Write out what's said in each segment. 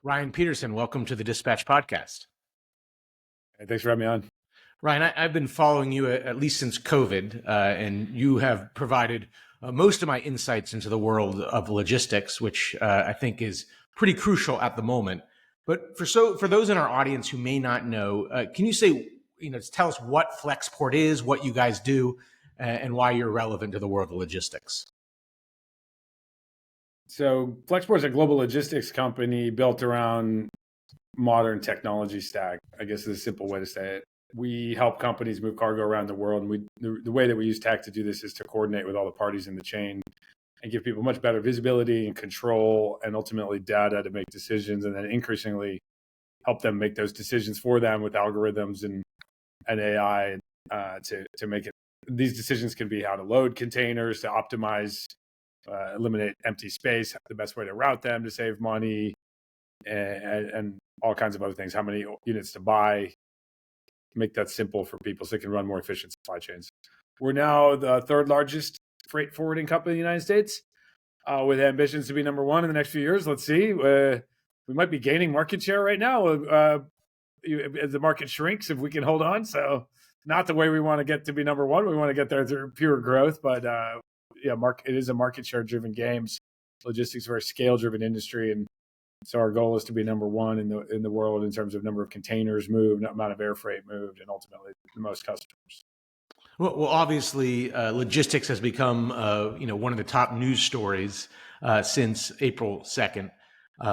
Ryan Peterson, welcome to the Dispatch podcast. Hey, thanks for having me on. Ryan, I've been following you at least since COVID, and you have provided most of my insights into the world of logistics, which I think is pretty crucial at the moment. But for those in our audience who may not know, can you say, tell us what Flexport is, what you guys do, and why you're relevant to the world of logistics? So Flexport is a global logistics company built around modern technology stack, I guess is a simple way to say it. We help companies move cargo around the world. And the way that we use tech to do this is to coordinate with all the parties in the chain and give people much better visibility and control and ultimately data to make decisions, and then increasingly help them make those decisions for them with algorithms and AI to make it. These decisions can be how to load containers, to optimize, eliminate empty space, the best way to route them to save money, and all kinds of other things. How many units to buy, make that simple for people so they can run more efficient supply chains. We're now the third largest freight forwarding company in the United States, with ambitions to be number one in the next few years. Let's see. We might be gaining market share right now as the market shrinks, if we can hold on. So not the way we want to get to be number one. We want to get there through pure growth, but it is a market share driven game. Logistics is a very scale driven industry, and so our goal is to be number one in the world in terms of number of containers moved, amount of air freight moved, and ultimately the most customers. Well, obviously, logistics has become one of the top news stories since April 2nd,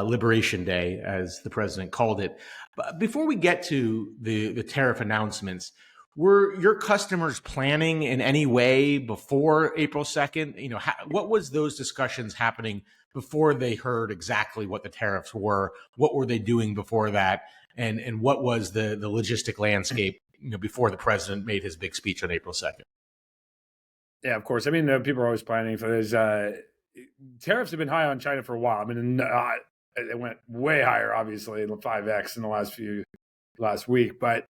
Liberation Day, as the president called it. But before we get to the tariff announcements, were your customers planning in any way before April 2nd? What was those discussions happening before they heard exactly what the tariffs were? What were they doing before that? And what was the logistic landscape before the president made his big speech on April 2nd? Yeah, of course. I mean, people are always planning for this. Tariffs have been high on China for a while. I mean, it went way higher, obviously, 5x in the last week. But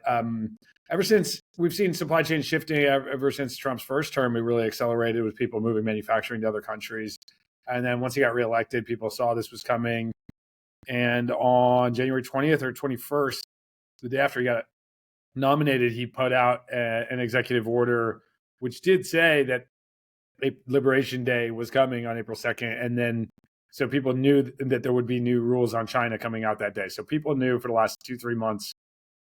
ever since we've seen supply chain shifting, ever since Trump's first term, it really accelerated with people moving manufacturing to other countries. And then once he got reelected, people saw this was coming. And on January 20th or 21st, the day after he got nominated, he put out an executive order which did say that Liberation Day was coming on April 2nd. And then so people knew that there would be new rules on China coming out that day. So people knew for the last 2-3 months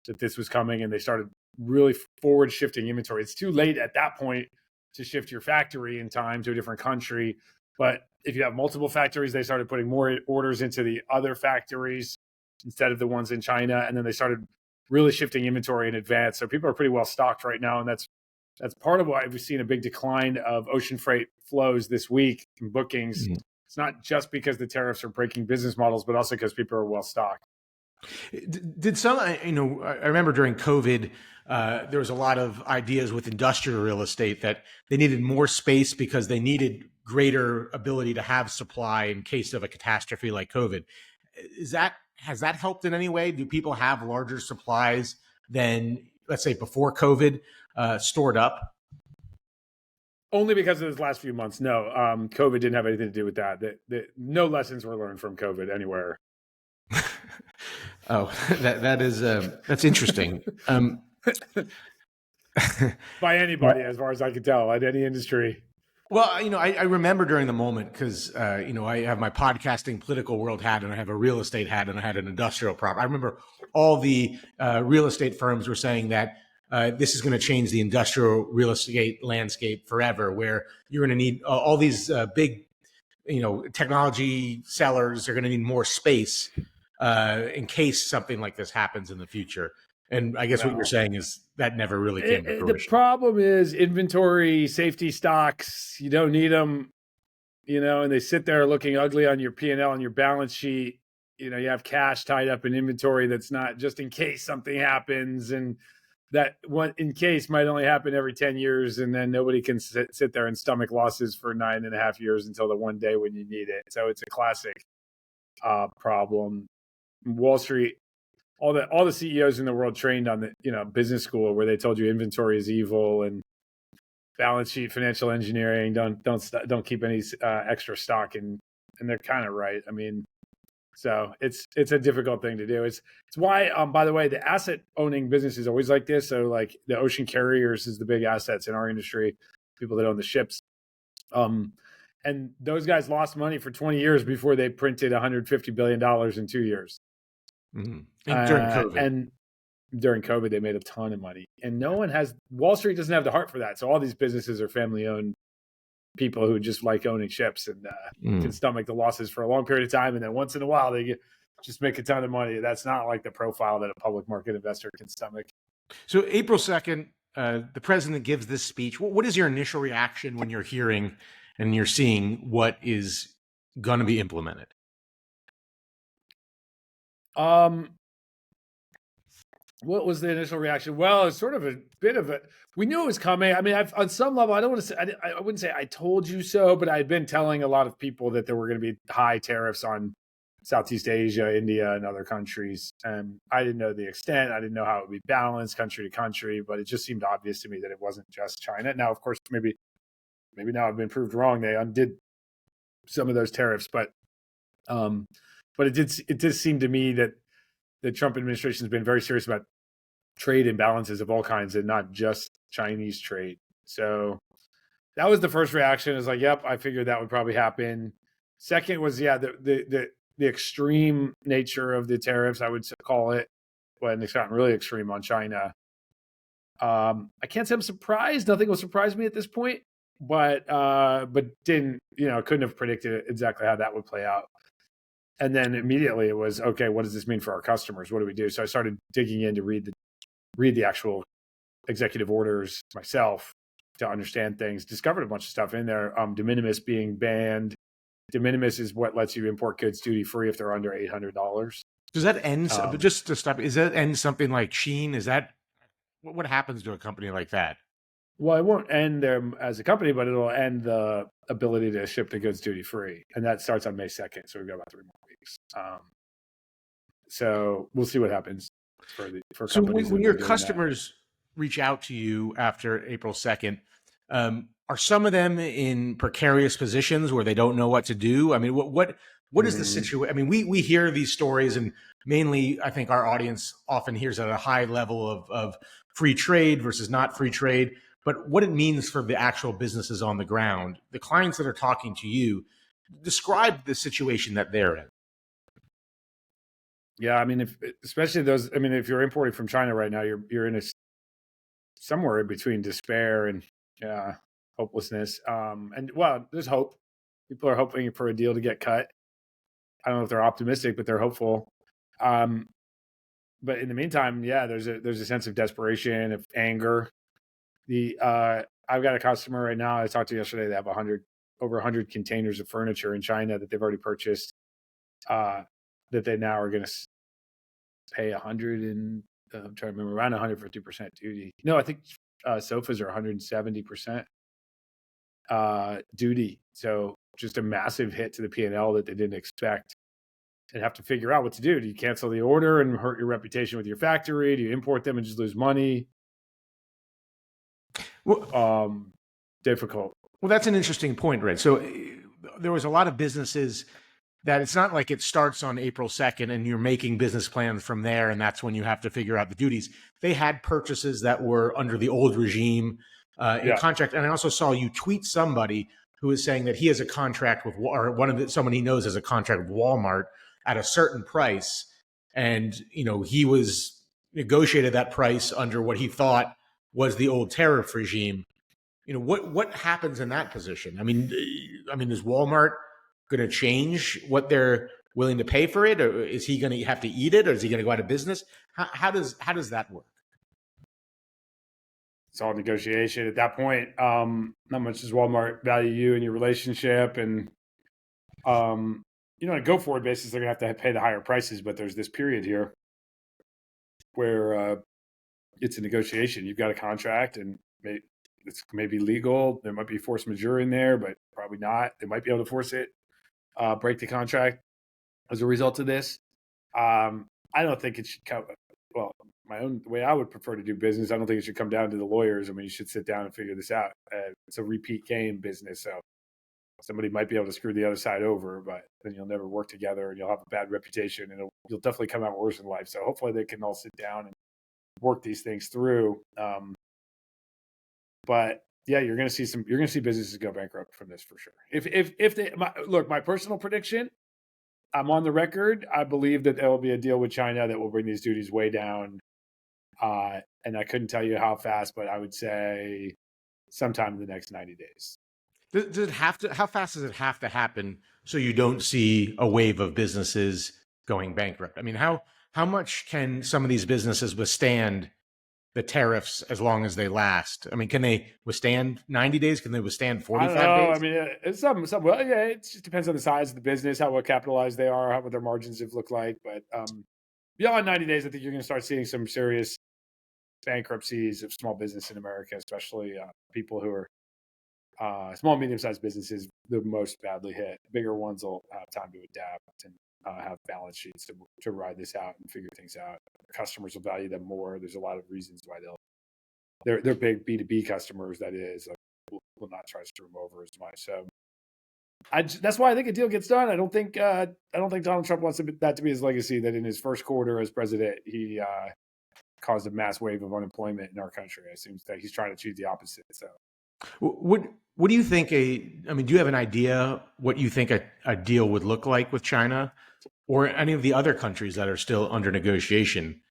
that this was coming, and they started really forward shifting inventory. It's too late at that point to shift your factory in time to a different country. But if you have multiple factories, they started putting more orders into the other factories instead of the ones in China. And then they started really shifting inventory in advance. So people are pretty well stocked right now. And that's part of why we've seen a big decline of ocean freight flows this week in bookings. Mm-hmm. It's not just because the tariffs are breaking business models, but also because people are well stocked. Did some, I remember during COVID, there was a lot of ideas with industrial real estate that they needed more space because they needed greater ability to have supply in case of a catastrophe like COVID. Has that helped in any way? Do people have larger supplies than, let's say, before COVID stored up? Only because of these last few months. No, COVID didn't have anything to do with that. No lessons were learned from COVID anywhere. Oh, that's interesting. By anybody, as far as I can tell, at any industry. Well, I remember during the moment because, I have my podcasting political world hat, and I have a real estate hat, and I had an industrial prop. I remember all the real estate firms were saying that this is going to change the industrial real estate landscape forever, where you're going to need all these big, technology sellers are going to need more space in case something like this happens in the future. And I guess what you're saying is that never really came to fruition. The problem is inventory, safety stocks. You don't need them, and they sit there looking ugly on your P&L and your balance sheet. You have cash tied up in inventory that's not just in case something happens, and that one in case might only happen every 10 years, and then nobody can sit there and stomach losses for 9.5 years until the one day when you need it. So it's a classic problem. Wall Street, all the CEOs in the world trained on the business school where they told you inventory is evil and balance sheet financial engineering, don't keep any extra stock, and they're kind of right. I mean, So it's a difficult thing to do. It's why, by the way, the asset owning business is always like this. So like the ocean carriers is the big assets in our industry, people that own the ships. And those guys lost money for 20 years before they printed $150 billion in 2 years. Mm-hmm. And during COVID. And during COVID, they made a ton of money. And Wall Street doesn't have the heart for that. So all these businesses are family owned people who just like owning ships and can stomach the losses for a long period of time. And then once in a while, they just make a ton of money. That's not like the profile that a public market investor can stomach. So April 2nd, the president gives this speech. What is your initial reaction when you're hearing and you're seeing what is going to be implemented? What was the initial reaction? Well, it's sort of a bit of we knew it was coming. I mean, on some level, I don't want to say, I wouldn't say I told you so, but I'd been telling a lot of people that there were going to be high tariffs on Southeast Asia, India, and other countries. And I didn't know the extent. I didn't know how it would be balanced country to country, but it just seemed obvious to me that it wasn't just China. Now, of course, maybe now I've been proved wrong. They undid some of those tariffs, but it did seem to me that the Trump administration has been very serious about trade imbalances of all kinds and not just Chinese trade. So that was the first reaction. Is like, yep, I figured that would probably happen. Second was, the extreme nature of the tariffs, I would call it, when it's gotten really extreme on China. I can't say I'm surprised. Nothing will surprise me at this point, but couldn't have predicted exactly how that would play out. And then immediately it was, okay, what does this mean for our customers? What do we do? So I started digging in to read the actual executive orders myself to understand things. Discovered a bunch of stuff in there. De minimis being banned. De minimis is what lets you import goods duty free if they're under $800. Does that end? Just to stop, is that end something like Sheen? Is that what happens to a company like that? Well, it won't end them as a company, but it'll end the ability to ship the goods duty free, and that starts on May 2nd. So we've got about 3 more weeks. So we'll see what happens for companies. So when your customers reach out to you after April 2nd, are some of them in precarious positions where they don't know what to do? I mean, what is the situation? I mean, we hear these stories, and mainly I think our audience often hears at a high level of free trade versus not free trade. But what it means for the actual businesses on the ground, the clients that are talking to you, describe the situation that they're in. Yeah, I mean, especially those. I mean, if you're importing from China right now, you're in somewhere in between despair and hopelessness. And well, there's hope. People are hoping for a deal to get cut. I don't know if they're optimistic, but they're hopeful. But in the meantime, there's a sense of desperation, of anger. I've got a customer right now I talked to yesterday. They have over 100 containers of furniture in China that they've already purchased, that they now are going to pay I'm trying to remember, around 150% duty. No, I think sofas are 170% duty. So just a massive hit to the P&L that they didn't expect, and have to figure out what to do. Do you cancel the order and hurt your reputation with your factory? Do you import them and just lose money? Well, difficult. Well, that's an interesting point, right? So there was a lot of businesses that it's not like it starts on April 2nd and you're making business plans from there, and that's when you have to figure out the duties. They had purchases that were under the old regime in contract. And I also saw you tweet somebody who is saying that he has a contract with, or someone he knows has a contract with Walmart at a certain price. And, he was negotiated that price under what he thought was the old tariff regime. What happens in that position? I mean, is Walmart going to change what they're willing to pay for it, or is he going to have to eat it, or is he going to go out of business? How does that work? It's all negotiation at that point. How much does Walmart value you and your relationship? And on a go forward basis, they're going to have to pay the higher prices. But there's this period here where it's a negotiation. You've got a contract, and it's maybe legal. There might be force majeure in there, but probably not. They might be able to force it, break the contract as a result of this. I don't think it should come. Well, the way I would prefer to do business, I don't think it should come down to the lawyers. I mean, you should sit down and figure this out. It's a repeat game business, so somebody might be able to screw the other side over, but then you'll never work together and you'll have a bad reputation and you'll definitely come out worse in life. So hopefully they can all sit down and work these things through. But yeah, you're going to see businesses go bankrupt from this for sure. If they look, my personal prediction, I'm on the record. I believe that there will be a deal with China that will bring these duties way down. And I couldn't tell you how fast, but I would say sometime in the next 90 days. Does it have to? How fast does it have to happen so you don't see a wave of businesses going bankrupt? I mean, how much can some of these businesses withstand the tariffs as long as they last? I mean, can they withstand 90 days? Can they withstand 45 I don't know. days? I mean, it's some. Well, yeah, it just depends on the size of the business, how well capitalized they are, what their margins have looked like. But beyond 90 days, I think you're going to start seeing some serious bankruptcies of small business in America, especially people who are small, medium-sized businesses, the most badly hit. Bigger ones will have time to adapt and have balance sheets to ride this out and figure things out. Customers will value them more. There's a lot of reasons why they're big B2B customers. That is, will not try to screw them over as much. So that's why I think a deal gets done. I don't think Donald Trump wants that to be his legacy. That in his first quarter as president, he caused a mass wave of unemployment in our country. It seems that he's trying to achieve the opposite. So, what do you think? I mean, do you have an idea what you think a deal would look like with China or any of the other countries that are still under negotiation?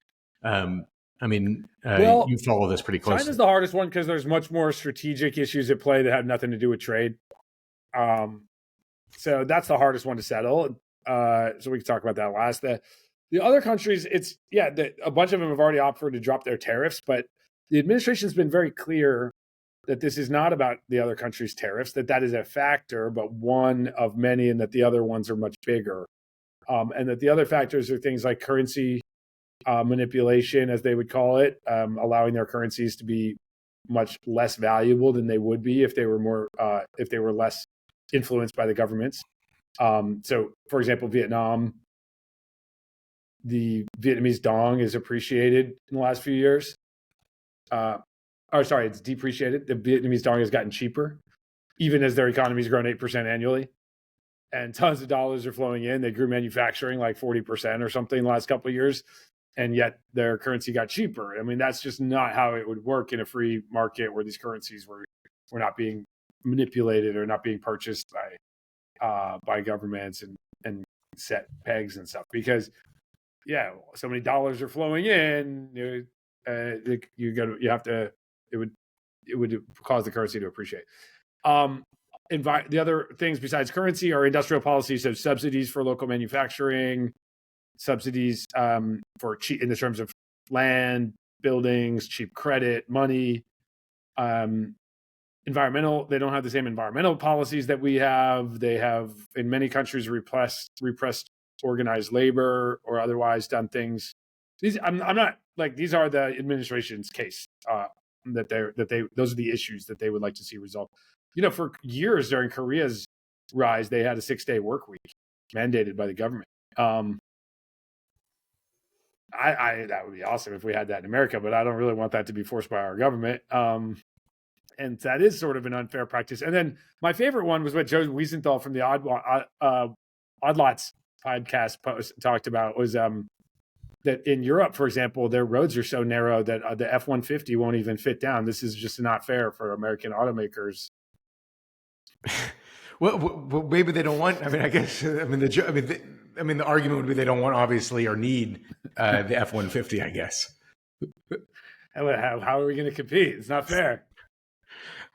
I mean, you follow this pretty closely. China's the hardest one because there's much more strategic issues at play that have nothing to do with trade. So that's the hardest one to settle. So we can talk about that last. The other countries, a bunch of them have already offered to drop their tariffs, but the administration's been very clear that this is not about the other countries' tariffs, that is a factor, but one of many, and that the other ones are much bigger. And that the other factors are things like currency manipulation, as they would call it, allowing their currencies to be much less valuable than they would be if they were less influenced by the governments. So, for example, Vietnam, the Vietnamese dong is appreciated in the last few years. It's depreciated. The Vietnamese dong has gotten cheaper, even as their economy's grown 8% annually. And tons of dollars are flowing in. They grew manufacturing like 40% or something the last couple of years, and yet their currency got cheaper. I mean, that's just not how it would work in a free market where these currencies were not being manipulated or not being purchased by governments and set pegs and stuff. Because so many dollars are flowing in. It would cause the currency to appreciate. The other things besides currency are industrial policies, so subsidies for local manufacturing, subsidies for cheap in the terms of land, buildings, cheap credit, money. Environmental, they don't have the same environmental policies that we have. They have, in many countries, repressed organized labor or otherwise done things. These I'm not like these are the administration's case. Those are the issues that they would like to see resolved. For years during Korea's rise, they had a 6-day work week mandated by the government. That would be awesome if we had that in America, but I don't really want that to be forced by our government. And that is sort of an unfair practice. And then my favorite one was what Joe Wiesenthal from the Odd Lots podcast talked about was that in Europe, for example, their roads are so narrow that the F-150 won't even fit down. This is just not fair for American automakers. Well, maybe they don't want. I mean, I guess. The argument would be they don't want, obviously, or need the F-150. I guess. How are we going to compete? It's not fair.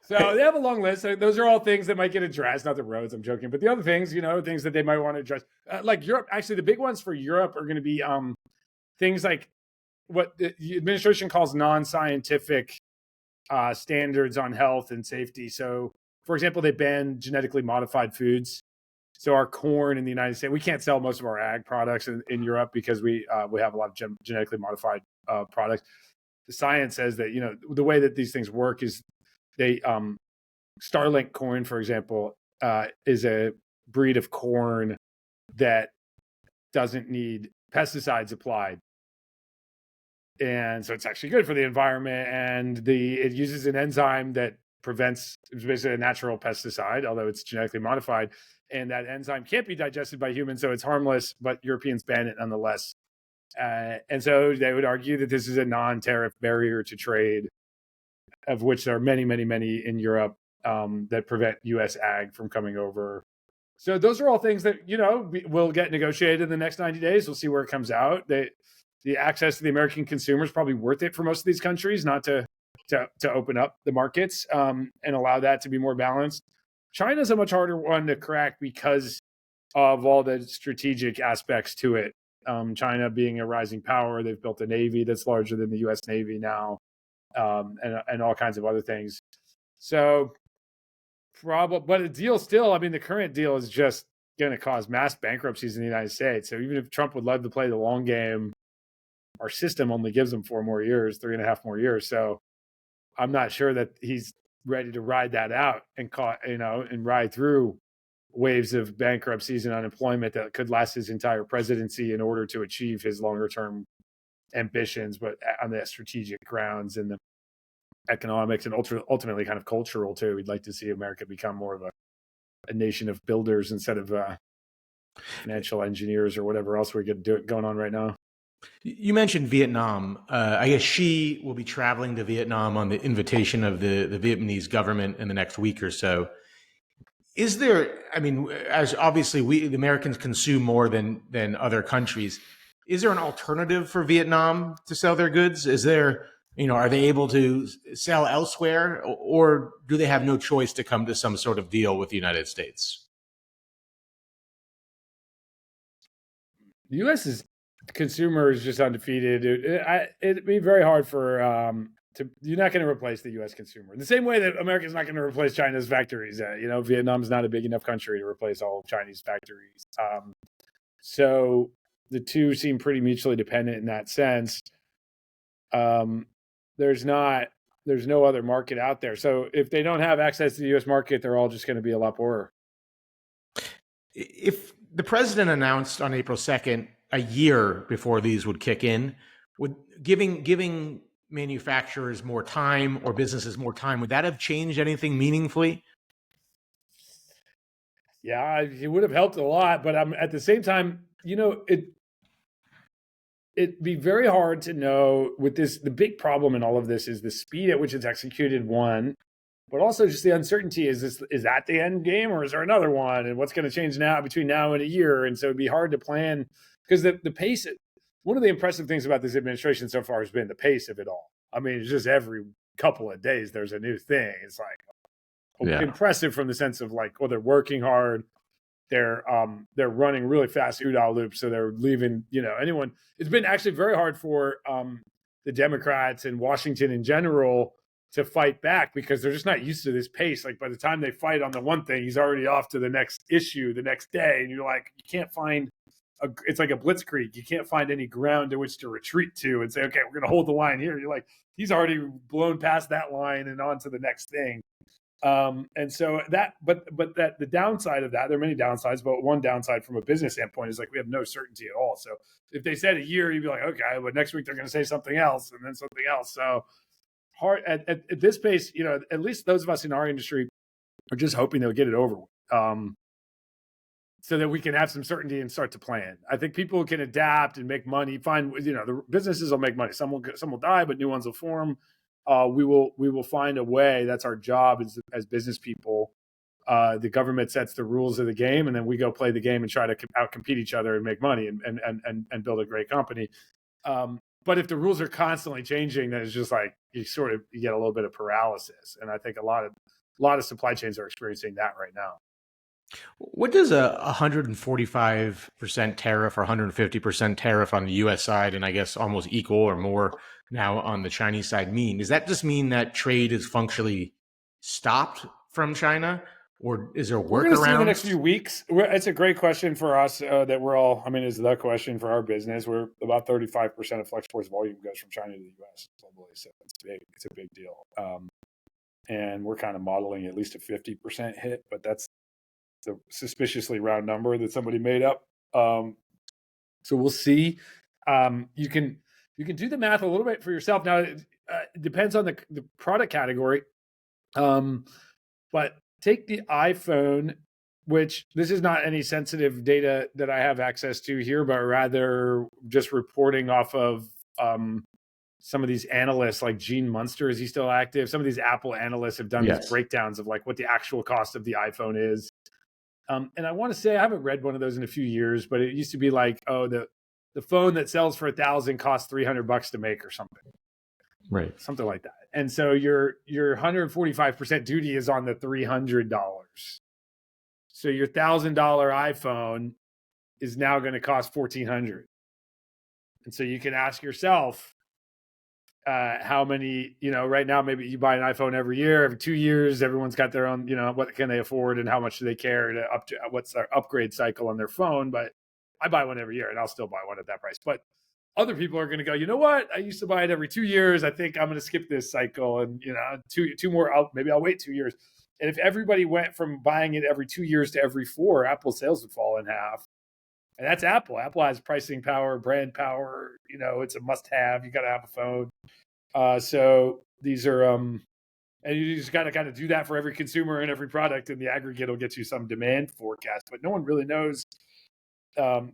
So they have a long list. Those are all things that might get addressed. Not the roads, I'm joking, but the other things, things that they might want to address, like Europe. Actually, the big ones for Europe are going to be things like what the administration calls non-scientific standards on health and safety. So, for example, they banned genetically modified foods. So our corn in the United States, we can't sell most of our ag products in Europe because we have a lot of genetically modified products. The science says that, the way that these things work is they Starlink corn, for example, is a breed of corn that doesn't need pesticides applied. And so it's actually good for the environment, and it uses an enzyme that prevents, it's basically a natural pesticide, although it's genetically modified. And that enzyme can't be digested by humans, so it's harmless, but Europeans ban it nonetheless. And so they would argue that this is a non-tariff barrier to trade, of which there are many, many, many in Europe that prevent U.S. ag from coming over. So those are all things that, will get negotiated in the next 90 days. We'll see where it comes out. The access to the American consumer is probably worth it for most of these countries, not to open up the markets and allow that to be more balanced. China's a much harder one to crack because of all the strategic aspects to it. China being a rising power, they've built a navy that's larger than the U.S. Navy now, and all kinds of other things. So, but a deal still, I mean, the current deal is just going to cause mass bankruptcies in the United States. So even if Trump would love to play the long game, our system only gives him 4 more years, 3.5 more years. So I'm not sure that he's ready to ride that out and ride through waves of bankruptcies and unemployment that could last his entire presidency in order to achieve his longer term ambitions, but on the strategic grounds and the economics and ultimately kind of cultural too. We'd like to see America become more of a nation of builders instead of financial engineers or whatever else we get going on right now. You mentioned Vietnam. I guess Xi will be traveling to Vietnam on the invitation of the Vietnamese government in the next week or so. Is there, I mean, as obviously the Americans consume more than other countries, is there an alternative for Vietnam to sell their goods? Is there, are they able to sell elsewhere, or do they have no choice to come to some sort of deal with the United States? The U.S. consumer is just undefeated. It'd be very hard for you're not going to replace the U.S. consumer in the same way that America's not going to replace China's factories. Vietnam's not a big enough country to replace all of Chinese factories. So the two seem pretty mutually dependent in that sense. There's no other market out there. So if they don't have access to the U.S. market, they're all just going to be a lot poorer. If the president announced on April 2nd, a year before these would kick in, would giving manufacturers more time or businesses more time, would that have changed anything meaningfully? Yeah, it would have helped a lot, but at the same time, it'd be very hard to know with this. The big problem in all of this is the speed at which it's executed, one, but also just the uncertainty. Is that the end game, or is there another one? And what's going to change now between now and a year? And so it'd be hard to plan because the pace. One of the impressive things about this administration so far has been the pace of it all. I mean, it's just every couple of days there's a new thing. It's like impressive from the sense of like, they're working hard. They're running really fast OODA loops, so they're leaving anyone. It's been actually very hard for the Democrats in Washington in general to fight back because they're just not used to this pace. Like by the time they fight on the one thing, he's already off to the next issue the next day, and you're like, you can't find. It's like a blitzkrieg. You can't find any ground to which to retreat to and say, okay, we're going to hold the line here. You're like, he's already blown past that line and on to the next thing. And so that the downside of that, there are many downsides, but one downside from a business standpoint is like we have no certainty at all. So if they said a year, you'd be like, okay, but next week they're going to say something else and then something else. So hard at this pace, at least those of us in our industry are just hoping they'll get it over with. So that we can have some certainty and start to plan. I think people can adapt and make money. The businesses will make money. Some will die, but new ones will form. We will find a way. That's our job as business people. The government sets the rules of the game, and then we go play the game and try to outcompete each other and make money and build a great company. But if the rules are constantly changing, then it's just like you get a little bit of paralysis. And I think a lot of supply chains are experiencing that right now. What does a 145% tariff or 150% tariff on the U.S. side, and I guess almost equal or more now on the Chinese side mean? Does that just mean that trade is functionally stopped from China, or is there a workaround? We're going to see in the next few weeks. It's a great question for us that we're all, is the question for our business. We're about 35% of Flexport's volume goes from China to the U.S. globally, so it's big. It's a big deal. And we're kind of modeling at least a 50% hit, but that's the suspiciously round number that somebody made up. So we'll see. You can do the math a little bit for yourself. Now, it depends on the product category. But take the iPhone, which this is not any sensitive data that I have access to here, but rather just reporting off of some of these analysts, like Gene Munster, is he still active? Some of these Apple analysts have done these Yes. breakdowns of like what the actual cost of the iPhone is. And I want to say I haven't read one of those in a few years, but it used to be like, oh, the phone that sells for $1,000 costs $300 to make or Right. something like that. And so your 145% duty is on the $300. So your $1,000 iPhone is now going to cost $1,400. And so you can ask yourself, how many, right now, maybe you buy an iPhone every year, every 2 years, everyone's got their own, what can they afford and how much do they care to what's their upgrade cycle on their phone. But I buy one every year and I'll still buy one at that price. But other people are going to go, you know what? I used to buy it every 2 years. I think I'm going to skip this cycle and, two more, maybe I'll wait 2 years. And if everybody went from buying it every 2 years to every 4, Apple sales would fall in half. And that's Apple. Apple has pricing power, brand power. It's a must have. You got to have a phone. So these are, and you just got to kind of do that for every consumer and every product, and the aggregate will get you some demand forecast. But no one really knows.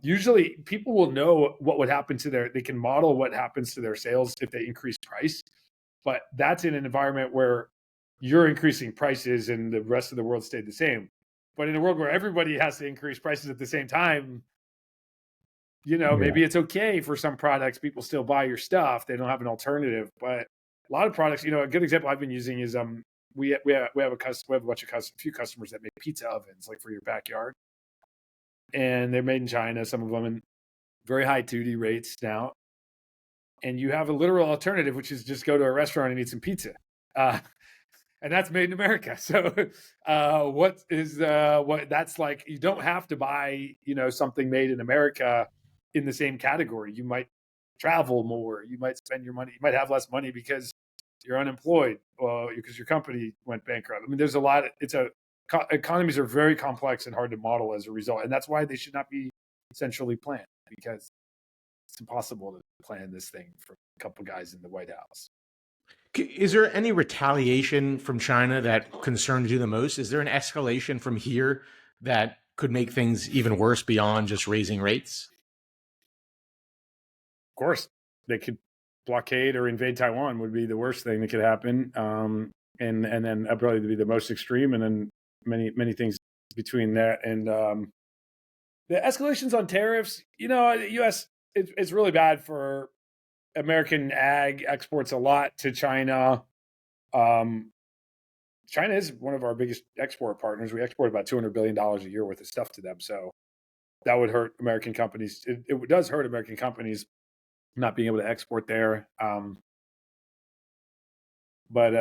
Usually, people will know what would happen to they can model what happens to their sales if they increase price. But that's in an environment where you're increasing prices and the rest of the world stayed the same. But in a world where everybody has to increase prices at the same time, maybe it's okay for some products. People still buy your stuff. They don't have an alternative. But a lot of products, a good example I've been using is we have a few customers that make pizza ovens, like for your backyard, and they're made in China. Some of them, and very high duty rates now. And you have a literal alternative, which is just go to a restaurant and eat some pizza, and that's made in America. So what that's like? You don't have to buy something made in America in the same category. You might travel more. You might spend your money. You might have less money because you're unemployed, because your company went bankrupt. I mean, there's a lot. Economies are very complex and hard to model as a result, and that's why they should not be centrally planned, because it's impossible to plan this thing for a couple guys in the White House. Is there any retaliation from China that concerns you the most? Is there an escalation from here that could make things even worse beyond just raising rates? Of course, they could blockade or invade Taiwan would be the worst thing that could happen. And then probably be the most extreme, and then many things between that and the escalations on tariffs. The U.S. It's really bad for American ag exports a lot to China. China is one of our biggest export partners. We export about $200 billion a year worth of stuff to them. So that would hurt American companies. It does hurt American companies not being able to export there. But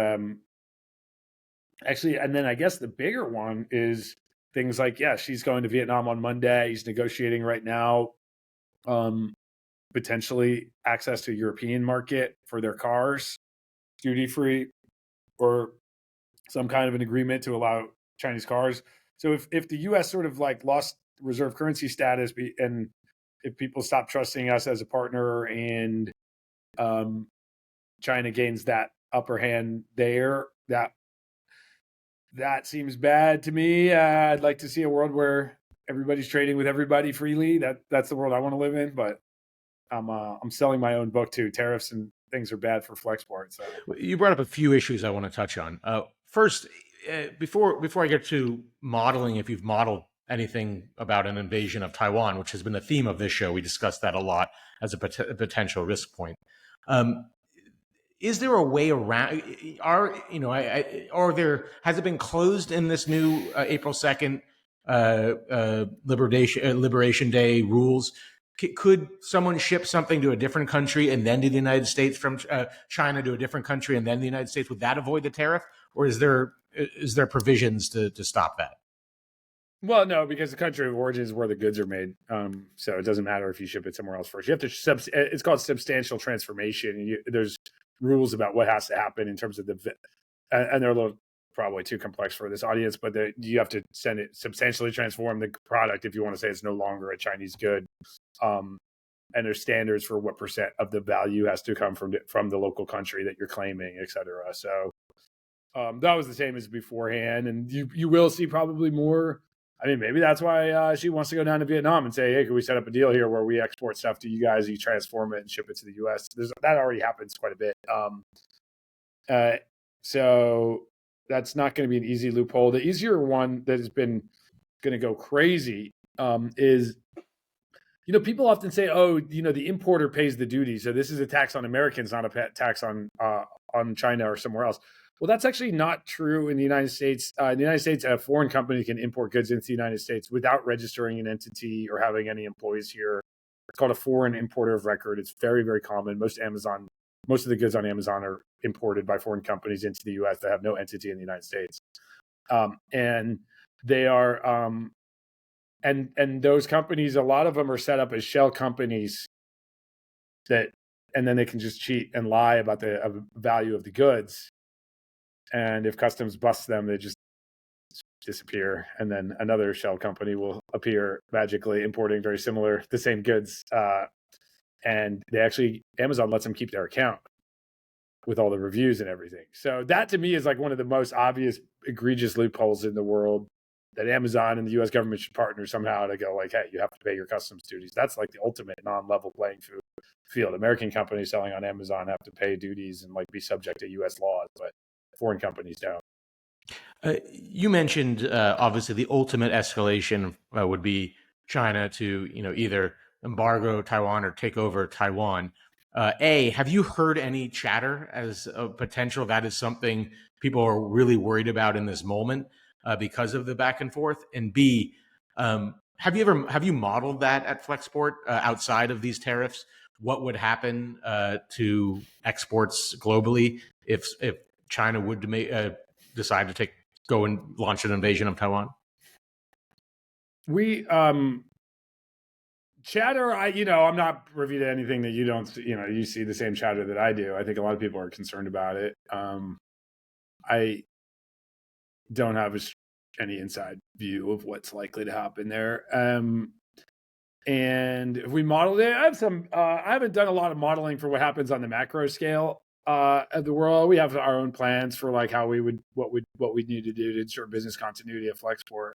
actually, and then I guess the bigger one is things like, she's going to Vietnam on Monday. He's negotiating right now, potentially access to European market for their cars, duty free, or some kind of an agreement to allow Chinese cars. So if the U.S. sort of like lost reserve currency status, and if people stop trusting us as a partner, and China gains that upper hand there, that seems bad to me. I'd like to see a world where everybody's trading with everybody freely. That's the world I want to live in. But I'm selling my own book too. Tariffs and things are bad for Flexport. So you brought up a few issues I want to touch on. First, before I get to modeling, if you've modeled anything about an invasion of Taiwan, which has been the theme of this show, we discussed that a lot as a potential risk point. Is there a way around? Has it been closed in this new April 2nd Liberation Day rules? Could someone ship something to a different country and then to the United States from China to a different country and then the United States? Would that avoid the tariff, or is there provisions to stop that? Well, no, because the country of origin is where the goods are made. So it doesn't matter if you ship it somewhere else first. You have to it's called substantial transformation. There's rules about what has to happen in terms of and they're a little probably too complex for this audience, but you have to substantially transform the product if you want to say it's no longer a Chinese good. And there's standards for what percent of the value has to come from the local country that you're claiming, et cetera. So That was the same as beforehand, and you will see probably more. I mean, maybe that's why she wants to go down to Vietnam and say, "Hey, can we set up a deal here where we export stuff to you guys, you transform it and ship it to the U.S." That already happens quite a bit. So that's not going to be an easy loophole. The easier one that has been going to go crazy is, people often say, "Oh, the importer pays the duty, so this is a tax on Americans, not a tax on China or somewhere else." Well, that's actually not true in the United States. In the United States, a foreign company can import goods into the United States without registering an entity or having any employees here. It's called a foreign importer of record. It's very, very common. Most of the goods on Amazon are imported by foreign companies into the U.S. that have no entity in the United States, and they are, and those companies, a lot of them are set up as shell companies and then they can just cheat and lie about the value of the goods. And if customs busts them, they just disappear. And then another shell company will appear magically importing the same goods. And Amazon lets them keep their account with all the reviews and everything. So that to me is like one of the most obvious egregious loopholes in the world, that Amazon and the US government should partner somehow to go like, hey, you have to pay your customs duties. That's like the ultimate non-level playing field. American companies selling on Amazon have to pay duties and like be subject to US laws, but foreign companies don't. You mentioned obviously the ultimate escalation would be China to either embargo Taiwan or take over Taiwan. Have you heard any chatter as a potential that is something people are really worried about in this moment because of the back and forth? And B, have you modeled that at Flexport outside of these tariffs? What would happen to exports globally if China would decide to go and launch an invasion of Taiwan? We chatter, I'm not privy to anything that you don't, you see the same chatter that I do. I think a lot of people are concerned about it. I don't have any inside view of what's likely to happen there. And if we modeled it, I haven't done a lot of modeling for what happens on the macro scale of the world. We have our own plans for like what we need to do to ensure business continuity at Flexport.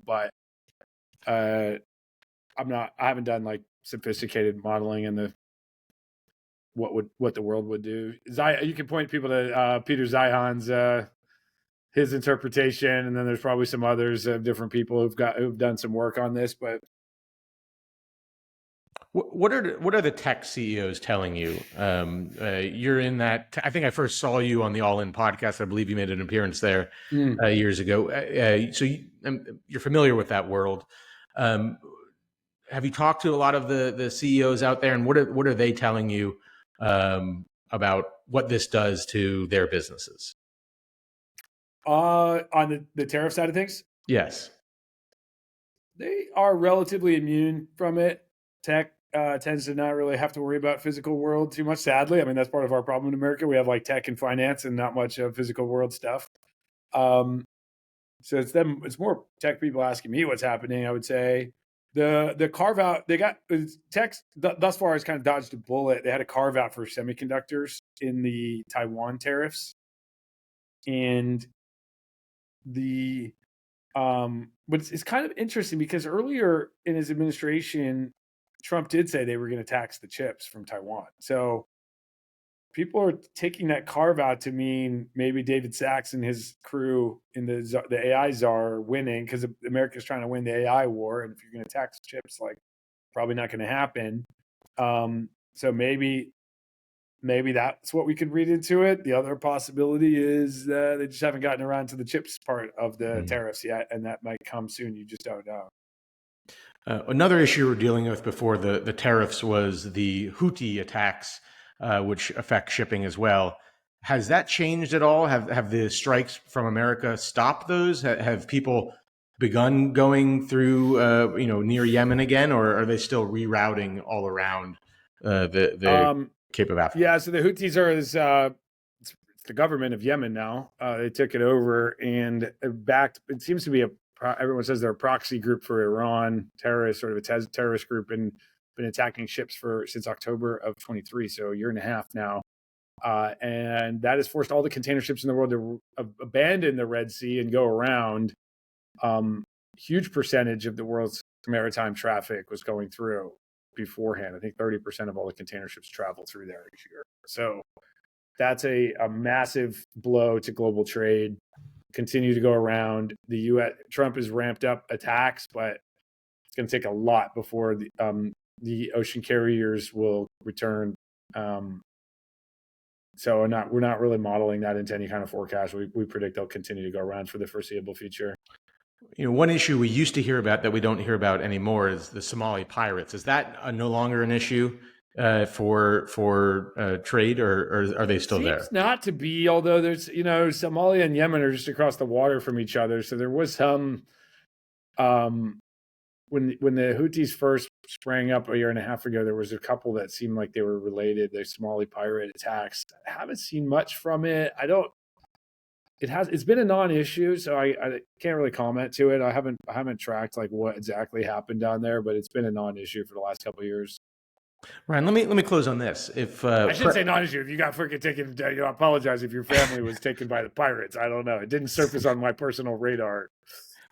But I haven't done like sophisticated modeling in what the world would do. You can point people to Peter Zeihan's his interpretation, and then there's probably some others of different people who've done some work on this. But what are the tech CEOs telling you? You're in that. I think I first saw you on the All In podcast. I believe you made an appearance there years ago. So you're familiar with that world. Have you talked to a lot of the CEOs out there, and what are they telling you about what this does to their businesses? On the tariff side of things? Yes. They are relatively immune from it. Tech tends to not really have to worry about physical world too much, sadly. I mean, that's part of our problem in America. We have like tech and finance and not much physical world stuff. So it's more tech people asking me what's happening, I would say. The carve out, they got tech thus far has kind of dodged a bullet. They had a carve out for semiconductors in the Taiwan tariffs. And but it's kind of interesting because earlier in his administration, Trump did say they were going to tax the chips from Taiwan. So people are taking that carve out to mean maybe David Sachs and his crew in the AI czar are winning because America's trying to win the AI war. And if you're going to tax chips, like probably not going to happen. So maybe that's what we could read into it. The other possibility is they just haven't gotten around to the chips part of the tariffs yet, and that might come soon. You just don't know. Another issue we're dealing with before the tariffs was the Houthi attacks, which affect shipping as well. Has that changed at all? Have the strikes from America stopped those? Have people begun going through near Yemen again, or are they still rerouting all around the Cape of Africa? Yeah, so the Houthis are it's the government of Yemen now. They took it over and backed. It seems to be everyone says they're a proxy group for Iran, sort of a terrorist group, and been attacking ships since October of 23, so a year and a half now. And that has forced all the container ships in the world to abandon the Red Sea and go around. Huge percentage of the world's maritime traffic was going through beforehand. I think 30% of all the container ships travel through there each year. So that's a massive blow to global trade. Continue to go around. The U.S. Trump has ramped up attacks, but it's going to take a lot before the ocean carriers will return. So we're not really modeling that into any kind of forecast. We predict they'll continue to go around for the foreseeable future. One issue we used to hear about that we don't hear about anymore is the Somali pirates. Is that no longer an issue for trade, or are they still there? Seems not to be, although there's, Somalia and Yemen are just across the water from each other. So there was some, when the Houthis first sprang up a year and a half ago, there was a couple that seemed like they were related. The Somali pirate attacks. I haven't seen much from it. It's been a non-issue, so I can't really comment to it. I haven't tracked like what exactly happened down there, but it's been a non-issue for the last couple of years. Ryan, let me close on this. If I should say non-issue. If you got freaking taken, I apologize if your family was taken by the pirates. I don't know. It didn't surface on my personal radar.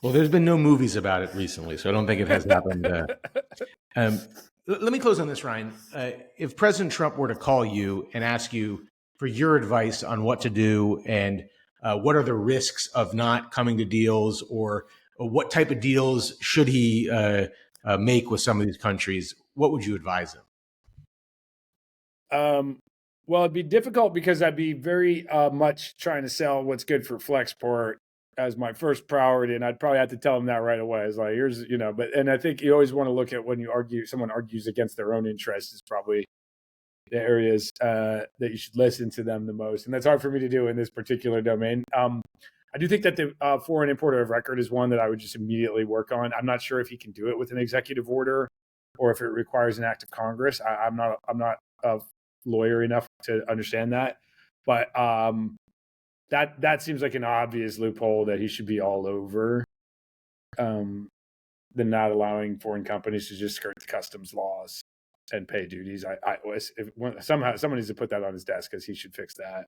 Well, there's been no movies about it recently, so I don't think it has happened. Let me close on this, Ryan. If President Trump were to call you and ask you for your advice on what to do and what are the risks of not coming to deals, or what type of deals should he make with some of these countries, what would you advise him? Well, it'd be difficult because I'd be very much trying to sell what's good for Flexport as my first priority, and I'd probably have to tell him that right away. It's like, here's, and I think you always want to look at when someone argues against their own interests is probably the areas that you should listen to them the most. And that's hard for me to do in this particular domain. I do think that the foreign importer of record is one that I would just immediately work on. I'm not sure if he can do it with an executive order or if it requires an act of Congress. I'm not a lawyer enough to understand that, but that seems like an obvious loophole that he should be all over. Than not allowing foreign companies to just skirt the customs laws and pay duties. Somehow someone needs to put that on his desk because he should fix that.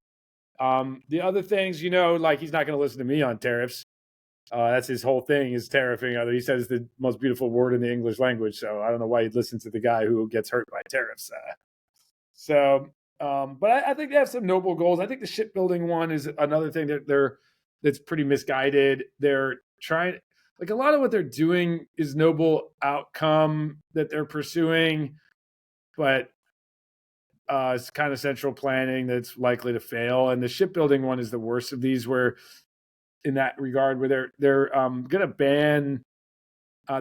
The other things, like he's not going to listen to me on tariffs. That's his whole thing is tariffing. He says the most beautiful word in the English language. So I don't know why he'd listen to the guy who gets hurt by tariffs. But I think they have some noble goals. I think the shipbuilding one is another thing that's pretty misguided. They're trying, like a lot of what they're doing is noble outcome that they're pursuing, but it's kind of central planning that's likely to fail. And the shipbuilding one is the worst of these, where in that regard, where they're going to ban,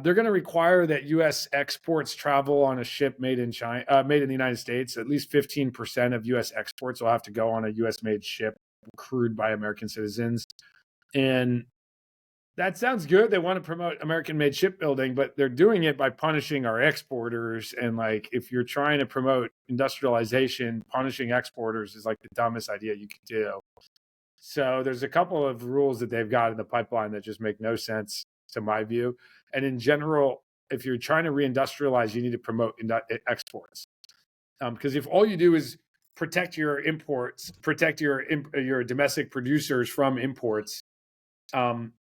they're going to require that U.S. exports travel on a ship made in China, made in the United States. At least 15% of U.S. exports will have to go on a U.S. made ship crewed by American citizens. And that sounds good. They want to promote American-made shipbuilding, but they're doing it by punishing our exporters. And like, if you're trying to promote industrialization, punishing exporters is like the dumbest idea you could do. So there's a couple of rules that they've got in the pipeline that just make no sense to my view. And in general, if you're trying to reindustrialize, you need to promote exports. Because if all you do is protect your imports, protect your domestic producers from imports,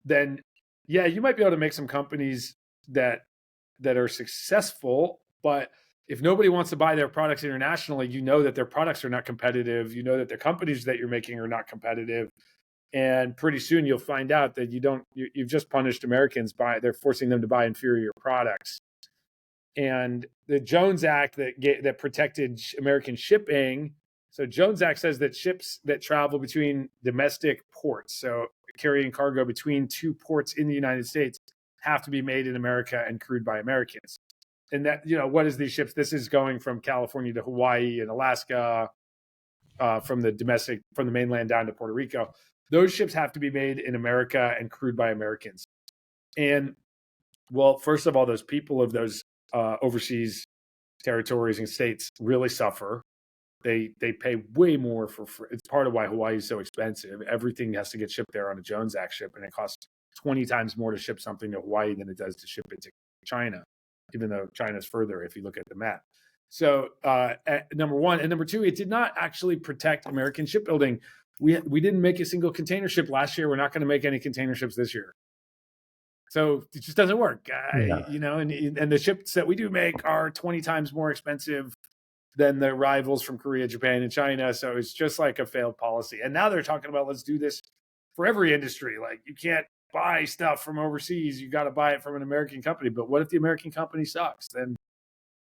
then yeah, you might be able to make some companies that are successful, but if nobody wants to buy their products internationally, that their products are not competitive, that the companies that you're making are not competitive, and pretty soon you'll find out that you've just punished Americans they're forcing them to buy inferior products. And the Jones Act that protected American shipping. So Jones Act says that ships that travel between domestic ports, so carrying cargo between two ports in the United States, have to be made in America and crewed by Americans. And that, what is these ships? This is going from California to Hawaii and Alaska, from the mainland down to Puerto Rico. Those ships have to be made in America and crewed by Americans. And well, first of all, those people of those overseas territories and states really suffer. They pay way more it's part of why Hawaii is so expensive. Everything has to get shipped there on a Jones Act ship, and it costs 20 times more to ship something to Hawaii than it does to ship it to China, even though China's further if you look at the map. So number one, and number two, it did not actually protect American shipbuilding. We didn't make a single container ship last year. We're not going to make any container ships this year. So it just doesn't work, you know. And the ships that we do make are 20 times more expensive than the rivals from Korea, Japan, and China. So it's just like a failed policy. And now they're talking about, let's do this for every industry. Like, you can't buy stuff from overseas. You got to buy it from an American company. But what if the American company sucks? Then,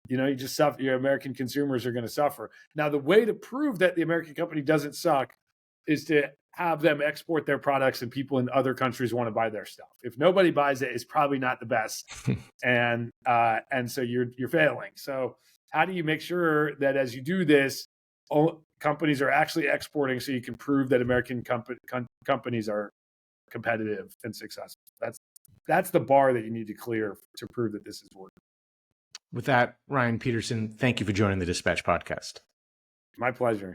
you know, you just suffer. Your American consumers are going to suffer. Now, the way to prove that the American company doesn't suck is to have them export their products, and people in other countries want to buy their stuff. If nobody buys it, it's probably not the best, and so you're failing. So how do you make sure that as you do this, all companies are actually exporting, so you can prove that American companies are competitive and successful? That's the bar that you need to clear to prove that this is working. With that, Ryan Peterson, thank you for joining the Dispatch podcast. My pleasure.